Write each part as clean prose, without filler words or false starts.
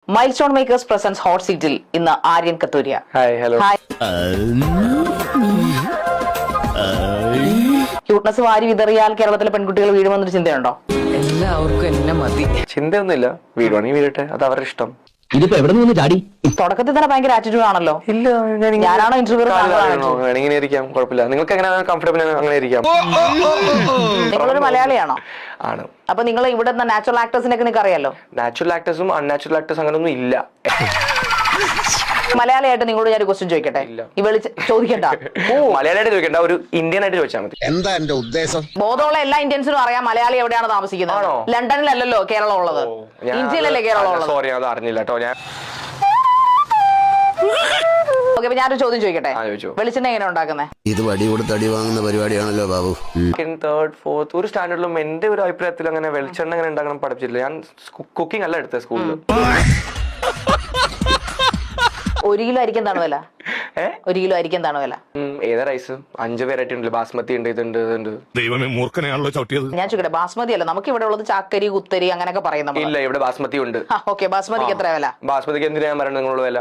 Milestone makers presence hot സീറ്റിൽ ഇന്ന് Aryan Kathuria. Hi hello. Cuteness വാരി വിതറിയാൽ കേരളത്തിലെ പെൺകുട്ടികൾ വീഴുമെന്നൊരു ചിന്തയുണ്ടോ? എല്ലാവർക്കും എന്നെ മതി. ചിന്തയൊന്നുമില്ല, വീടുവാണെങ്കിൽ വീഴട്ടെ, അത് അവരുടെ ഇഷ്ടം. ഇതിപ്പോ എവിടെ നിന്ന് ചാടി? തുടക്കത്തിൽ തന്നെ ഭയങ്കര ആറ്റിറ്റ്യൂഡ് ആണല്ലോ. ഇല്ല, ഞാനാണോ ഇന്റർവ്യൂ? ഇങ്ങനെ ഇരിക്കാം, കുഴപ്പമില്ല. നിങ്ങൾക്ക് എങ്ങനെ കംഫർട്ടബിൾ അങ്ങനെ ഇരിക്കാം. നിങ്ങളൊരു മലയാളിയാണോ? ആണ്. അപ്പൊ നിങ്ങൾ ഇവിടെ നാച്ചുറൽ ആക്ടേഴ്സിനൊക്കെ നിങ്ങൾക്ക് അറിയാലോ. നാച്ചുറൽ ആക്ടേഴ്സും അൺനാച്ചുറൽ ആക്ടേഴ്സും അങ്ങനെ ഒന്നും ഇല്ല. മലയാളിയായിട്ട് നിങ്ങളോട് ഞാൻ ക്വസ്റ്റ്യൻ ചോദിക്കട്ടെ? ഈ ചോദിക്കണ്ട, മലയാളിയായിട്ട് ചോദിക്കണ്ട, ഒരു ഇന്ത്യൻ ആയിട്ട് ചോദിച്ചാൽ മതി. എന്താ എന്റെ ഉദ്ദേശം? ബോധമുള്ള എല്ലാ ഇന്ത്യൻസിനും അറിയാം മലയാളി എവിടെയാണ് താമസിക്കുന്നത്. ലണ്ടനിലല്ലല്ലോ കേരളം ഉള്ളത്, ഇന്ത്യയിലല്ലേ കേരളം ഉള്ളത്. സോറി, അത് അറിഞ്ഞില്ല കേട്ടോ ഞാൻ. ഓക്കെ, അപ്പൊ ഞാനൊരു ചോദ്യം ചോദിക്കട്ടെ? വെളിച്ചെണ്ണ എങ്ങനെ ഉണ്ടാക്കുന്നത്? ഇത് വടി കൊടുത്ത് അടി വാങ്ങുന്ന പരിപാടിയാണല്ലോ ബാബു. സെക്കൻഡ്, തേർഡ്, ഫോർത്ത് ഒരു സ്റ്റാൻഡേർഡിലും എന്റെ ഒരു അഭിപ്രായത്തിൽ അങ്ങനെ വെളിച്ചെണ്ണ അങ്ങനെ ഉണ്ടാക്കണം പഠിപ്പിച്ചിട്ടില്ല. ഞാൻ കുക്കിംഗ് അല്ല എടുത്തത് സ്കൂളിൽ. 1 കിലോ അരിക്കാൻ എന്താണ് വില? 1 കിലോ അരിക്കാൻ എന്താണ് വില? ഏതാ റൈസ്? 5 വെറൈറ്റി ഉണ്ട്. ബാസ്മതി ഉണ്ട്, ഇതുണ്ട്. ദൈവമേ, മൂർഖനെയാണല്ലോ ചവിട്ടിയത്. ഞാൻ ചോദിക്കട്ടെ, ബാസ്മതി അല്ല, നമുക്ക് ഇവിടെ ഉള്ളത് ചാക്കരി, കുത്തരി അങ്ങനെയൊക്കെ പറയുന്നത്. ഇല്ല, ഇവിടെ ബാസ്മതി ഉണ്ട്. ഓക്കെ, ബാസ്മതിക്ക് എത്ര വില? ബാസ്മതിക്ക് എന്തിനാ ഞാൻ പറയുന്നത് നിങ്ങളുടെ വില?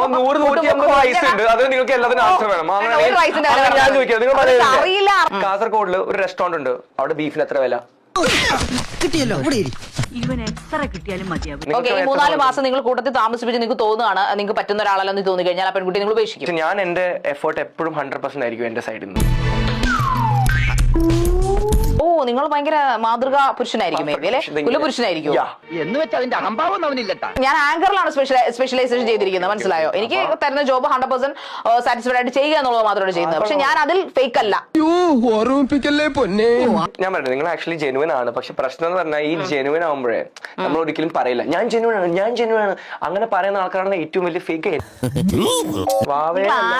100-150 റൈസ് ഉണ്ട്. അത് നിങ്ങൾക്ക് എല്ലാത്തിനും ആൻസർ വേണം. ഞാൻ ചോദിക്കാം, നിങ്ങൾ അറിയില്ല. കാസർഗോഡില് ഒരു റെസ്റ്റോറന്റ് ഉണ്ട്, അവിടെ ബീഫിന് എത്ര വില? കിട്ടിയല്ലോ, ഇവൻ എത്ര കിട്ടിയാലും മതിയാകും. ഓക്കെ, 3-4 മാസം നിങ്ങൾ കൂട്ടത്തിൽ താമസിപ്പിച്ച് നിങ്ങൾക്ക് തോന്നുകയാണ് നിങ്ങൾക്ക് പറ്റുന്ന ഒരാളല്ലെന്ന് തോന്നി കഴിഞ്ഞാൽ ആ പെൺകുട്ടി നിങ്ങൾ ഉപേക്ഷിക്കും. ഞാൻ എന്റെ എഫേർട്ട് എപ്പോഴും 100% ആയിരിക്കും എന്റെ സൈഡിൽ നിന്ന്. ഓ, നിങ്ങൾ ഭയങ്കര മാതൃകാ പുരുഷനായിരിക്കും, മേ ബി അല്ലെ? കുലപുരുഷനായിരിക്കും എന്ന് വെച്ചാൽ അതിന്റെ അഹംഭാവം അവനില്ലട്ടാ. ഞാൻ ആങ്കറിലാണ് സ്പെഷ്യലൈസേഷൻ ചെയ്തിരിക്കുന്നത്, മനസ്സിലായോ? എനിക്ക് തരുന്ന ജോബ് 100% സാറ്റിസ്ഫൈഡ് ആയിട്ട് ചെയ്യുക എന്നുള്ളത് മാത്രമാണ് ചെയ്യുന്നത്. പക്ഷെ ഞാൻ അതിൽ ഫേക്ക് അല്ല. ഞാൻ പറഞ്ഞു, നിങ്ങൾ ആക്ച്വലി ജെനുവൻ ആണ്. പക്ഷെ പ്രശ്നം എന്ന് പറഞ്ഞാൽ ഈ ജെനുവൻ ആവുമ്പോഴേ നമ്മൾ ഒരിക്കലും പറയില്ല ഞാൻ ജെനുവൻ ആണ്. അങ്ങനെ പറയുന്ന ആൾക്കാരാണ് ഏറ്റവും വലിയ ഫേക്ക്.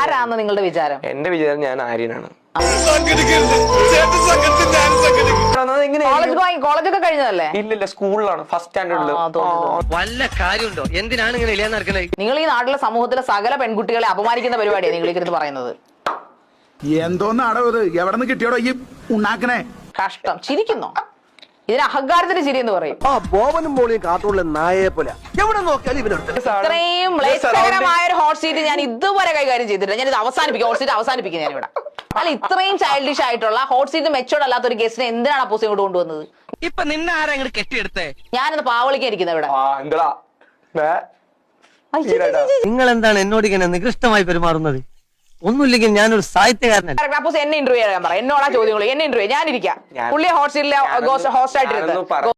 ആരാന്ന് നിങ്ങളുടെ വിചാരം? എന്റെ വിചാരം ഞാൻ ആര്യനാണ്. കോളേജൊക്കെ കഴിഞ്ഞതല്ലേ? ഇല്ലില്ല, സ്കൂളിലാണ്, ഫസ്റ്റ് സ്റ്റാൻഡേർഡില്. വല്ല കാര്യമുണ്ടോ? എന്തിനാണ് ഇങ്ങനെ ഇല്ലാന്ന് നടക്കണേ? നിങ്ങൾ ഈ നാട്ടിലെ സമൂഹത്തിലെ സകല പെൺകുട്ടികളെ അപമാനിക്കുന്ന പരിപാടിയാണ് നിങ്ങൾ ഇരുന്ന് പറയുന്നത്. എന്തോന്നാടോ ഇത്? എവിടെ നിന്ന് കിട്ടിയോടോ ഈ ഉണ്ടാക്കണേ? കഷ്ടം. ചിരിക്കുന്നോ? ഇതിന് അഹങ്കാരത്തിന്റെ ചിരി എന്ന് പറയും. ഇത്രയും മ്ലേച്ഛകരമായ ഒരു ഹോട്ട് സീറ്റ് ഞാൻ ഇതുവരെ കൈകാര്യം ചെയ്തിട്ടില്ല. ഞാൻ ഇത് അവസാനിപ്പിക്കും, ഹോട്ട് സീറ്റ് അവസാനിപ്പിക്കും ഞാൻ ഇവിടെ. അല്ല, ഇത്രയും ചൈൽഡിഷ് ആയിട്ടുള്ള ഹോട്ട് സീറ്റ് മെച്ചോർഡ് അല്ലാത്ത ഒരു ഗസ്റ്റിനെ എന്തിനാണ് അപ്പോസ് ഇങ്ങോട്ട് കൊണ്ടുവന്നത്? ഇപ്പൊ നിന്നെ ആരാ ഇങ്ങോട്ട് കെട്ടിയെടുത്തേ? ഞാനിന്ന് പാവളിക്കാൻ ഇരിക്കുന്നത് ഇവിടെ. നിങ്ങൾ എന്താണ് എന്നോട് ഇങ്ങനെ നികൃഷ്ടമായി പെരുമാറുന്നത്? ഒന്നുമില്ലെങ്കിൽ ഞാനൊരു സാഹിത്യകാരനല്ല. അപ്പോസ് എന്നെ ഇന്റർവ്യൂ ചെയ്യാൻ പറ. എന്നോടാ ചോദ്യങ്ങൾ, എന്നെ ഇന്റർവ്യൂ. ഞാനിരിക്കാം പുള്ളിയെ ഹോട്ട് സീറ്റിലെ ഹോസ്റ്റ് ആയിട്ടിരുന്നത്.